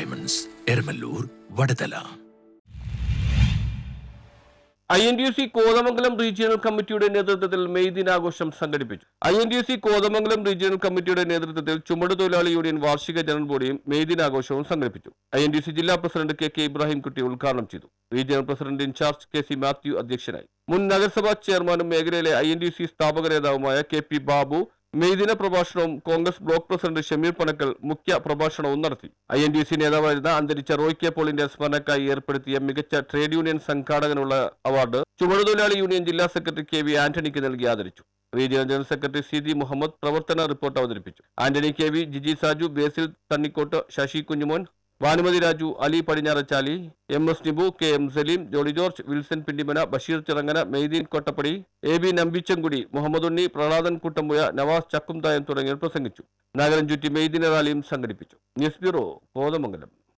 Diamonds, Eramallur, Vadathala. INTUC Kothamangalam regional കമ്മിറ്റിയുടെ നേതൃത്വത്തിൽ May ദിനാഘോഷം സംഘടിപ്പിച്ചു. INTUC കോതമംഗലം റീജിയണൽ കമ്മിറ്റിയുടെ നേതൃത്വത്തിൽ ചുമടുതൊഴിലാളി യൂണിയൻ വാർഷിക ജനറൽ ബോഡിയും മെയ് ദിനാഘോഷവും സംഘടിപ്പിച്ചു. INTUC ജില്ലാ പ്രസിഡന്റ് KK ഇബ്രാഹിംകുട്ടി ഉദ്ഘാടനം ചെയ്തു. Regional president in charge KC Mathew അധ്യക്ഷനായി. മുൻ നഗരസഭാ ചെയർമാനും മേഖലയിലെ INTUC സ്ഥാപക നേതാവുമായ KP ബാബു മെയ് ദിന പ്രഭാഷണവും കോൺഗ്രസ് ബ്ലോക്ക് പ്രസിഡന്റ് ഷമീർ പനക്കൽ മുഖ്യ പ്രഭാഷണവും നടത്തി. INTUC നേതാവായിരുന്ന അന്തരിച്ച റോയ് കെ പോളിന്റെ സ്മരണക്കായി ഏർപ്പെടുത്തിയ മികച്ച ട്രേഡ് യൂണിയൻ സംഘാടകനുള്ള അവാർഡ് ചുമടുതൊഴിലാളി യൂണിയൻ ജില്ലാ സെക്രട്ടറി KV ആന്റണിക്ക് നൽകി ആദരിച്ചു. Regional general secretary CD Muhammad പ്രവർത്തന റിപ്പോർട്ട് അവതരിപ്പിച്ചു. Antony KV, Jiji Saju, Basil Thannikkottu, Sasi Kunjumon, Bhanumathi Raju, Ali Padinjarachali, MS Nibu, KM Saleem, Jolly George, Wilson Pindimana, Basheer Chirangana, Meitheen Kottappady, AB Nambichankudi, Muhammad Unni, Prahladan Kuttampuzha, Nawaz ചക്കുംതായം തുടങ്ങിയവർ പ്രസംഗിച്ചു. നഗരം ചുറ്റി മെയ്ദിന റാലിയും സംഘടിപ്പിച്ചു. News bureau, Kothamangalam.